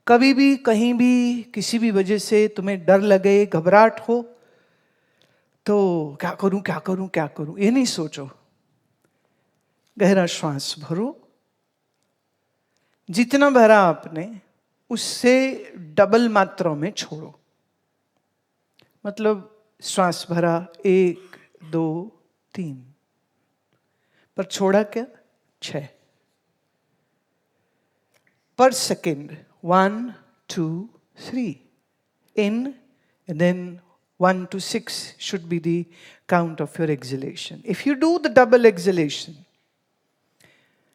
कभी भी कहीं भी किसी भी वजह से तुम्हें डर लगे, घबराहट हो, तो क्या करूं क्या करूं क्या करूं, ये नहीं सोचो। गहरा श्वास भरो, जितना भरा आपने उससे डबल मात्रा में छोड़ो। मतलब श्वास भरा 1 2 3, पर छोड़ा क्या 6 per second, 1 2 3 in, and then 1 to 6 should be the count of your exhalation. If you do the double exhalation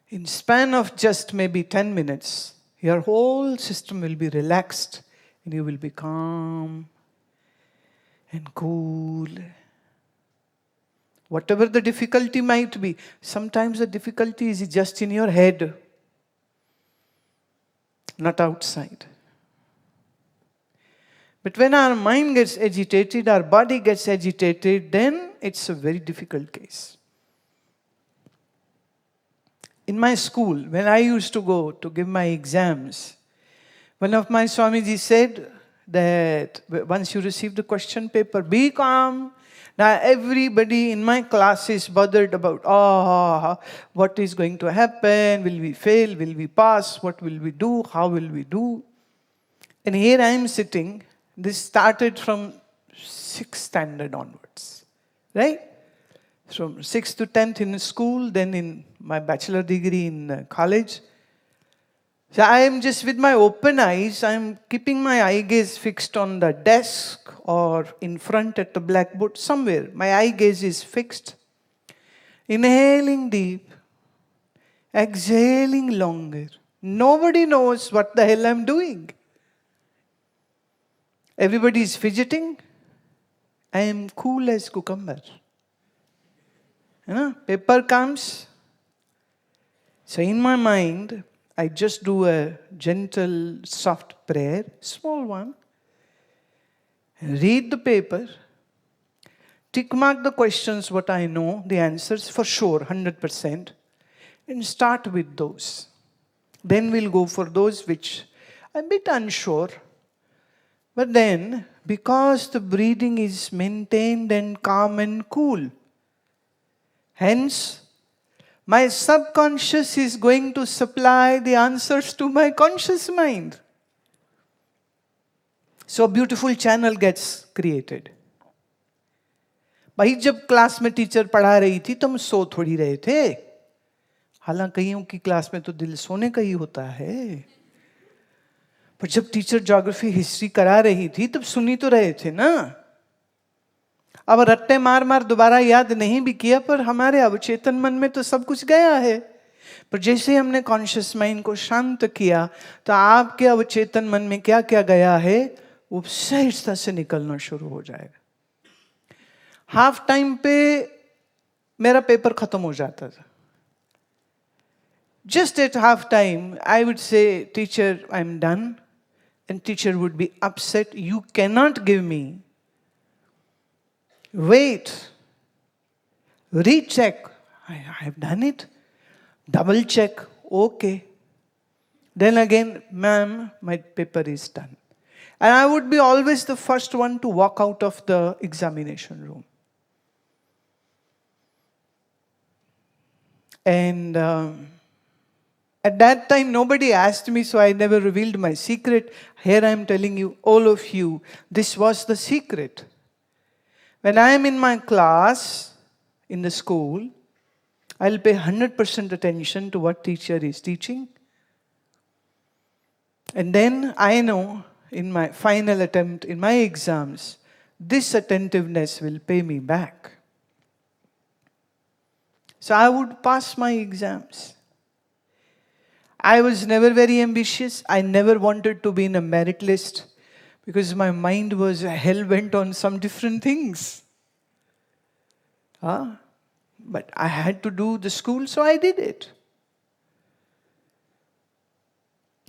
in span of just maybe 10 minutes, your whole system will be relaxed and you will be calm and cool. Whatever the difficulty might be, sometimes the difficulty is just in your head, not outside. But when our mind gets agitated, our body gets agitated, then it's a very difficult case. In my school, when I used to go to give my exams, one of my Swamiji said that once you receive the question paper, be calm. Now everybody in my class is bothered about, what is going to happen? Will we fail? Will we pass? What will we do? How will we do? And here I am sitting. This started from 6th standard onwards, right? From 6th to 10th in school, then in my bachelor degree in college. So I am just with my open eyes, I am keeping my eye gaze fixed on the desk or in front at the blackboard, somewhere. My eye gaze is fixed. Inhaling deep, exhaling longer. Nobody knows what the hell I'm doing. Everybody is fidgeting. I am cool as cucumber. Paper comes. So in my mind, I just do a gentle, soft prayer, small one. Read the paper. Tick mark the questions, what I know, the answers for sure, 100%. And start with those. Then we'll go for those which I'm a bit unsure. But then, because the breathing is maintained and calm and cool, hence, my subconscious is going to supply the answers to my conscious mind. So a beautiful channel gets created. भाई जब class में teacher पढ़ा रही थी तो हम सो थोड़ी रहे थे। हालांकि कईयों की क्लास में तो दिल सोने का ही होता है, पर जब टीचर ज्योग्राफी हिस्ट्री करा रही थी तब सुनी तो रहे थे ना। अब रट्टे मार मार दोबारा याद नहीं भी किया, पर हमारे अवचेतन मन में तो सब कुछ गया है। पर जैसे हमने कॉन्शियस माइंड को शांत किया तो आपके अवचेतन मन में क्या क्या गया है वो सहजता से निकलना शुरू हो जाएगा। हाफ टाइम पे मेरा पेपर खत्म हो जाता था। Just at half time, I would say, teacher, I'm done. And teacher would be upset. You cannot give me. Wait. Recheck. I have done it. Double check. Okay. Then again, ma'am, my paper is done. And I would be always the first one to walk out of the examination room. And at that time, nobody asked me, so I never revealed my secret. Here I am telling you, all of you, this was the secret. When I am in my class, in the school, I'll pay 100% attention to what teacher is teaching. And then I know, in my final attempt, in my exams, this attentiveness will pay me back. So I would pass my exams. I was never very ambitious. I never wanted to be in a merit list because my mind was hell-bent on some different things. But I had to do the school, so I did it.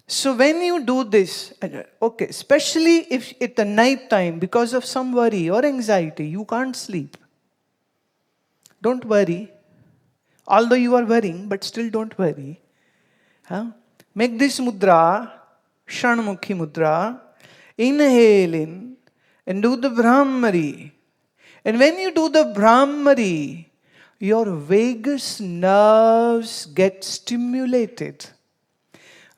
So when you do this, okay, especially if at the night time, because of some worry or anxiety, you can't sleep. Don't worry. Although you are worrying, but still don't worry. Make this mudra Shanmukhi Mudra. Inhale in and do the Brahmari. And when you do the Brahmari, your vagus nerves get stimulated,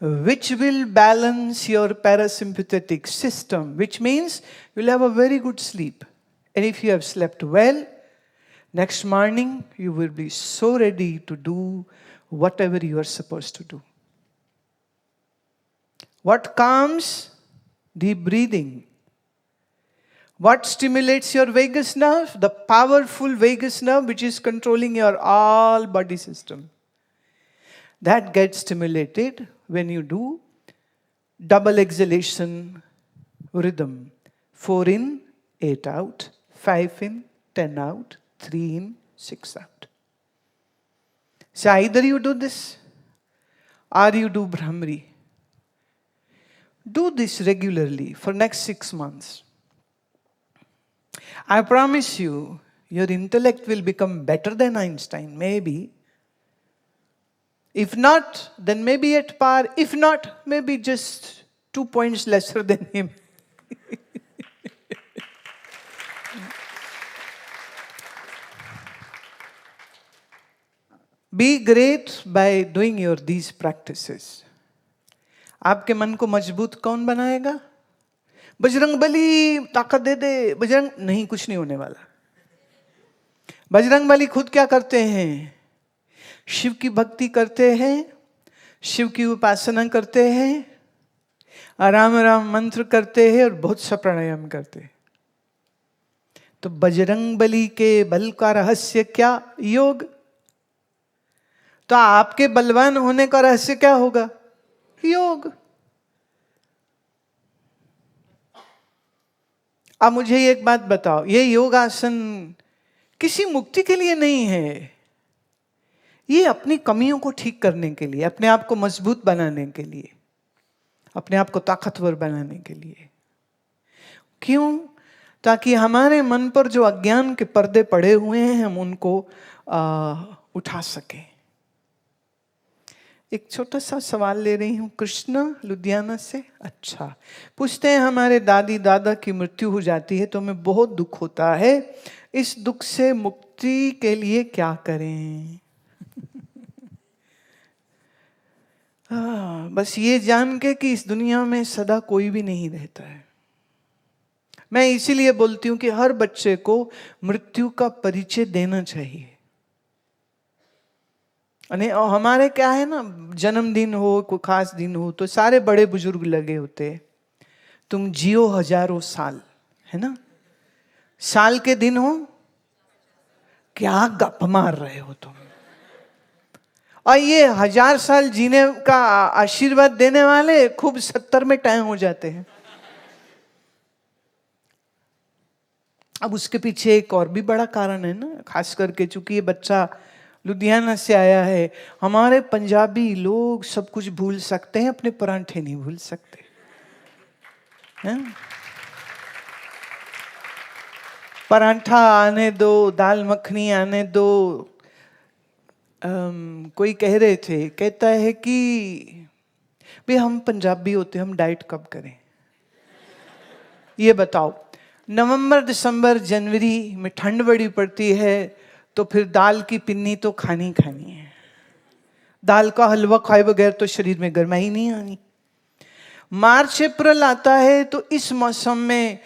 which will balance your parasympathetic system, which means you'll have a very good sleep. And if you have slept well, next morning you will be so ready to do whatever you are supposed to do. What calms? Deep breathing. What stimulates your vagus nerve? The powerful vagus nerve which is controlling your all body system. That gets stimulated when you do double exhalation rhythm. 4 in, 8 out. 5 in, 10 out. 3 in, 6 out. So either you do this or you do Brahmari. Do this regularly for next 6 months. I promise you, your intellect will become better than Einstein, maybe. If not, then maybe at par. If not, maybe just 2 points lesser than him. Be great by doing these practices. आपके मन को मजबूत कौन बनाएगा? बजरंग बली ताकत दे दे, बजरंग नहीं, कुछ नहीं होने वाला. बजरंग बली खुद क्या करते हैं? शिव की भक्ति करते हैं, शिव की उपासना करते हैं, राम राम मंत्र करते हैं और बहुत सा प्राणायाम करते हैं. तो बजरंग बली के बल का रहस्य क्या? योग. तो आपके बलवान होने का रहस्य क्या होगा? योग. अब मुझे एक बात बताओ, ये योगासन किसी मुक्ति के लिए नहीं है. ये अपनी कमियों को ठीक करने के लिए, अपने आप को मजबूत बनाने के लिए, अपने आप को ताकतवर बनाने के लिए. क्यों? ताकि हमारे मन पर जो अज्ञान के पर्दे पड़े हुए हैं हम उनको उठा सकें. एक छोटा सा सवाल ले रही हूँ. कृष्णा लुधियाना से. अच्छा, पूछते हैं हमारे दादी दादा की मृत्यु हो जाती है तो हमें बहुत दुख होता है. इस दुख से मुक्ति के लिए क्या करें? बस ये जान के कि इस दुनिया में सदा कोई भी नहीं रहता है. मैं इसीलिए बोलती हूँ कि हर बच्चे को मृत्यु का परिचय देना चाहिए. हमारे क्या है ना, जन्मदिन हो, कोई खास दिन हो तो सारे बड़े बुजुर्ग लगे होते हैं. तुम जियो हजारों साल, है ना. साल के दिन हो, क्या गप मार रहे हो तुम. और ये 1000 साल जीने का आशीर्वाद देने वाले खूब 70 में टाइम हो जाते हैं. अब उसके पीछे एक और भी बड़ा कारण है ना, खास करके चूंकि ये बच्चा लुधियाना से आया है. हमारे पंजाबी लोग सब कुछ भूल सकते हैं, अपने परांठे नहीं भूल सकते हैं? परांठा आने दो, दाल मखनी आने दो. कोई कह रहे थे, कहता है कि भाई हम पंजाबी होते, हम डाइट कब करें? ये बताओ. नवंबर दिसंबर जनवरी में ठंड बड़ी पड़ती है तो फिर दाल की पिन्नी तो खानी खानी है. दाल का हलवा खाए बगैर तो शरीर में गर्माई नहीं आनी. मार्च अप्रैल आता है तो इस मौसम में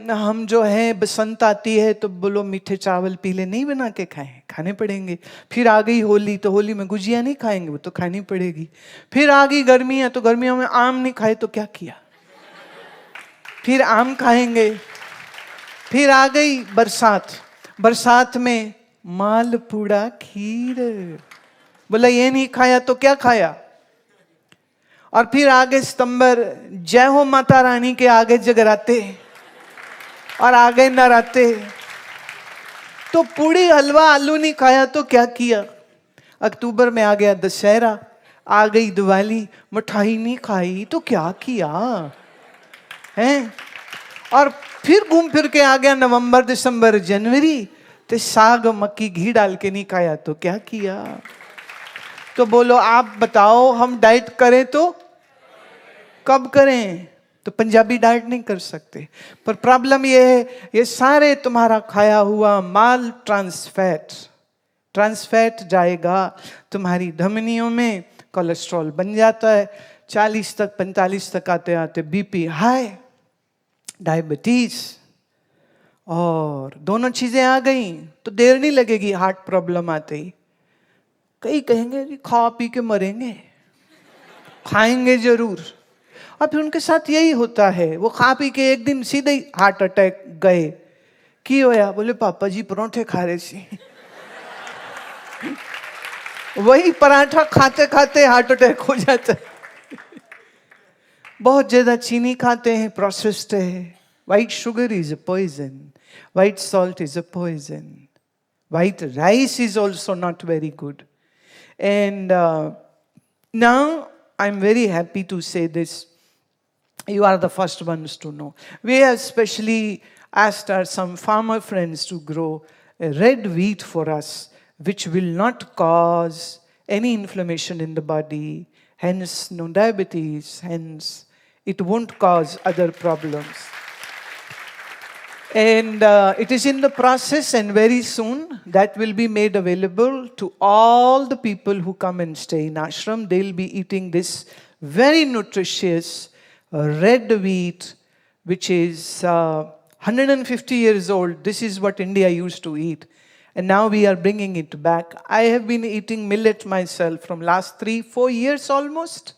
हम जो है, बसंत आती है तो बोलो मीठे चावल पीले नहीं बना के खाएं, खाने पड़ेंगे. फिर आ गई होली तो होली में गुजिया नहीं खाएंगे, वो तो खानी पड़ेगी. फिर आ गई गर्मियाँ तो गर्मियों में आम नहीं खाए तो क्या किया, फिर आम खाएंगे. फिर आ गई बरसात, बरसात में मालपुड़ा खीर, बोला ये नहीं खाया तो क्या खाया. और फिर आगे सितंबर, जय हो माता रानी के आगे जगराते और आगे नराते. तो पूड़ी हलवा आलू नहीं खाया तो क्या किया. अक्टूबर में आ गया दशहरा, आ गई दिवाली, मिठाई नहीं खाई तो क्या किया है. और फिर घूम फिर के आ गया नवंबर दिसंबर जनवरी, तो साग मक्की घी डाल के नहीं खाया तो क्या किया. तो बोलो आप बताओ, हम डाइट करें तो कब करें? तो पंजाबी डाइट नहीं कर सकते। पर प्रॉब्लम ये है, ये सारे तुम्हारा खाया हुआ माल ट्रांसफैट जाएगा तुम्हारी धमनियों में, कोलेस्ट्रॉल बन जाता है, 40 तक 45 तक आते आते बीपी हाई, डायबिटीज, और दोनों चीजें आ गई तो देर नहीं लगेगी हार्ट प्रॉब्लम आते ही। कई कहेंगे कि खा पी के मरेंगे, खाएंगे जरूर। और फिर उनके साथ यही होता है, वो खा पी के एक दिन सीधे ही हार्ट अटैक गए। की होया? बोले पापा जी परोठे खा रहे थे। वही पराठा खाते खाते हार्ट अटैक हो जाता है। बहुत ज्यादा चीनी खाते हैं, प्रोसेस्ड है। White sugar is a poison, white salt is a poison, white rice is also not very good. And now I'm very happy to say this. You are the first ones to know. We have specially asked our some farmer friends to grow a red wheat for us, which will not cause any inflammation in the body, hence no diabetes, hence it won't cause other problems. And it is in the process, and very soon that will be made available to all the people who come and stay in ashram. They'll be eating this very nutritious red wheat, which is 150 years old. This is what India used to eat. And now we are bringing it back. I have been eating millet myself from last 3-4 years almost.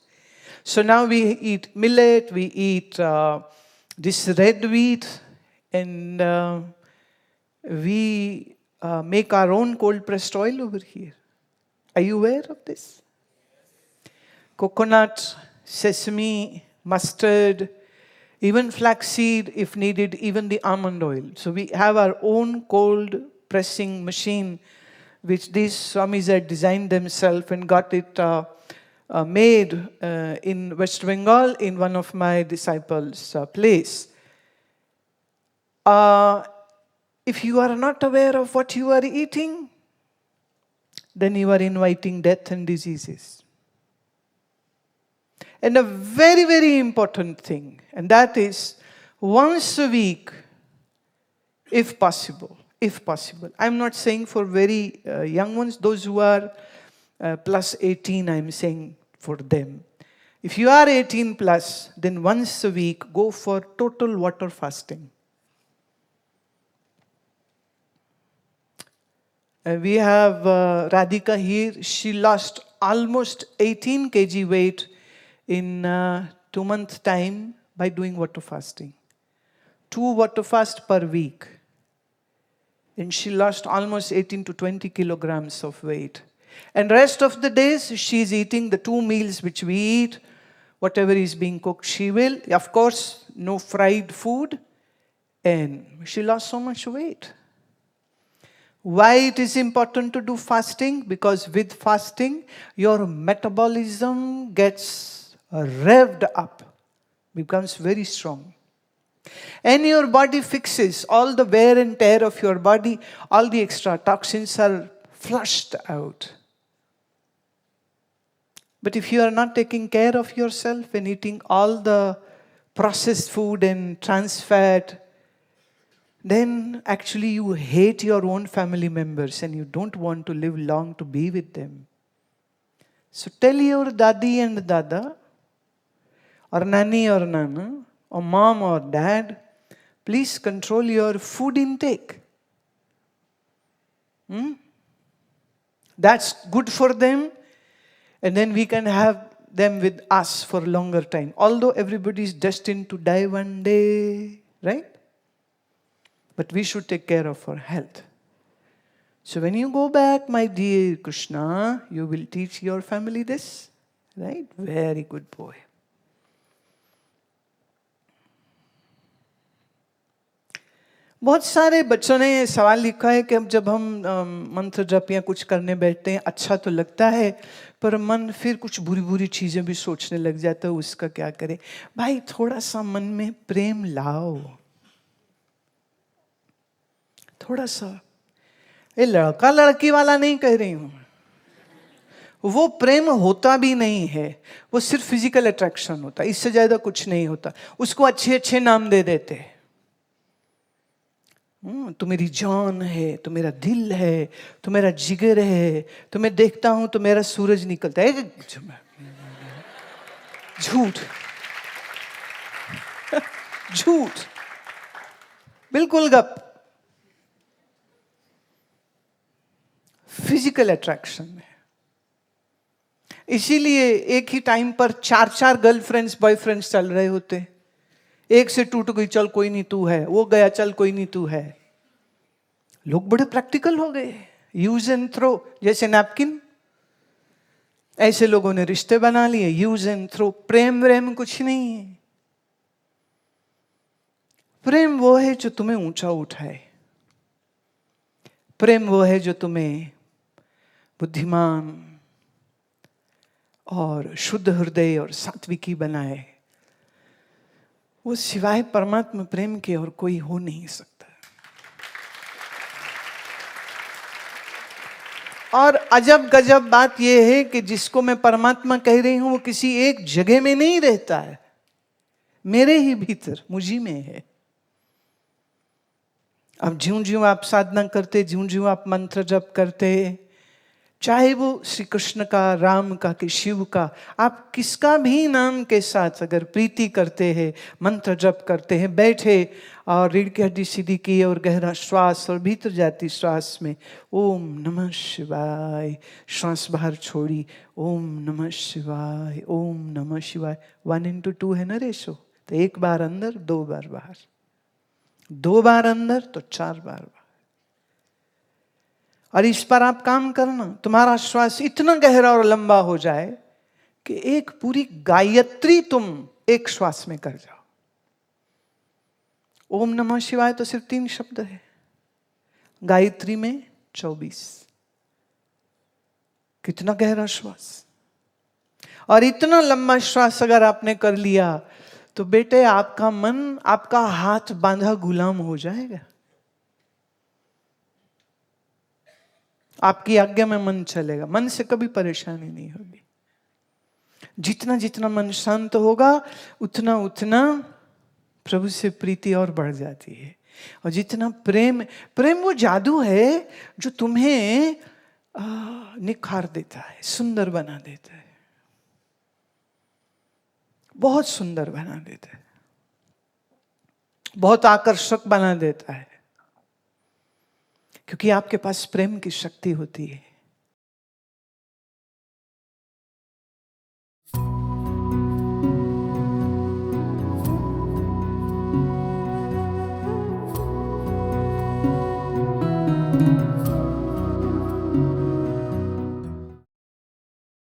So now we eat millet, we eat this red wheat, and we make our own cold pressed oil over here. Are you aware of this? Coconut, sesame, mustard, even flaxseed if needed, even the almond oil. So we have our own cold pressing machine, which these Swamis had designed themselves and got it made in West Bengal in one of my disciples' place. If you are not aware of what you are eating, then you are inviting death and diseases. And a very, very important thing, and that is once a week, if possible. I'm not saying for very young ones, those who are plus 18, I'm saying for them. If you are 18 plus, then once a week, go for total water fasting. We have Radhika here. She lost almost 18 kg weight in 2 months' time by doing water fasting. 2 water fast per week. And she lost almost 18 to 20 kilograms of weight. And rest of the days, she's eating the 2 meals which we eat. Whatever is being cooked, she will. Of course, no fried food. And she lost so much weight. Why it is important to do fasting? Because with fasting, your metabolism gets revved up, becomes very strong. And your body fixes all the wear and tear of your body, all the extra toxins are flushed out. But if you are not taking care of yourself and eating all the processed food and trans fat, then actually you hate your own family members and you don't want to live long to be with them. So tell your dadi and dada, or nani or nana, or mom or dad, please control your food intake. That's good for them, and then we can have them with us for a longer time. Although everybody is destined to die one day, right? But we should take care of our health. So when you go back, my dear Krishna, you will teach your family this, right? Very good boy. बहुत सारे बच्चों ने सवाल लिखा है कि अब जब हम मंत्र जप या कुछ करने बैठते हैं अच्छा तो लगता है, पर मन फिर कुछ बुरी बुरी चीजें भी सोचने लग जाता है, उसका क्या करें? भाई थोड़ा सा मन में प्रेम लाओ, थोड़ा सा। ये लड़का लड़की वाला नहीं कह रही हूं, वो प्रेम होता भी नहीं है, वो सिर्फ फिजिकल अट्रैक्शन होता है, इससे ज्यादा कुछ नहीं होता। उसको अच्छे अच्छे नाम दे देते हैं। तू मेरी जान है, तू मेरा दिल है, तू मेरा जिगर है, तुम्हें देखता हूं तो मेरा सूरज निकलता है। झूठ, झूठ, बिल्कुल गप। फिजिकल अट्रैक्शन है। इसीलिए एक ही टाइम पर 4-4 गर्लफ्रेंड्स बॉयफ्रेंड्स चल रहे होते। एक से टूट गई, चल कोई नहीं तू है, वो गया, चल कोई नहीं तू है। लोग बड़े प्रैक्टिकल हो गए, यूज एंड थ्रो, जैसे नैपकिन। ऐसे लोगों ने रिश्ते बना लिए, यूज एंड थ्रो। प्रेम व्रेम कुछ नहीं है। प्रेम वो है जो तुम्हें ऊंचा उठाए। प्रेम वो है जो तुम्हें बुद्धिमान और शुद्ध हृदय और सात्विकी बनाए। वो सिवाय परमात्मा प्रेम के और कोई हो नहीं सकता। और अजब गजब बात यह है कि जिसको मैं परमात्मा कह रही हूं वो किसी एक जगह में नहीं रहता है, मेरे ही भीतर, मुझी में है। अब ज्यों ज्यों आप साधना करते, ज्यों ज्यों आप मंत्र जप करते, चाहे वो श्री कृष्ण का, राम का कि शिव का, आप किसका भी नाम के साथ अगर प्रीति करते हैं, मंत्र जप करते हैं, बैठे और रीढ़ की हड्डी सीधी की और गहरा श्वास और भीतर जाती श्वास में ओम नमः शिवाय, श्वास बाहर छोड़ी, ओम नमः शिवाय, ओम नमः शिवाय। 1 into 2 है ना रेशो, तो 1 बार अंदर 2 बार बाहर, 2 बार अंदर तो 4 बार बाहर। और इस पर आप काम करना, तुम्हारा श्वास इतना गहरा और लंबा हो जाए कि एक पूरी गायत्री तुम एक श्वास में कर जाओ। ओम नमः शिवाय तो सिर्फ 3 शब्द है, गायत्री में 24। कितना गहरा श्वास। और इतना लंबा श्वास अगर आपने कर लिया तो बेटे आपका मन आपका हाथ बांधा गुलाम हो जाएगा। आपकी आज्ञा में मन चलेगा, मन से कभी परेशानी नहीं होगी। जितना जितना मन शांत होगा उतना उतना प्रभु से प्रीति और बढ़ जाती है। और जितना प्रेम, प्रेम वो जादू है जो तुम्हें निखार देता है, सुंदर बना देता है, बहुत सुंदर बना देता है, बहुत आकर्षक बना देता है। क्योंकि आपके पास प्रेम की शक्ति होती है।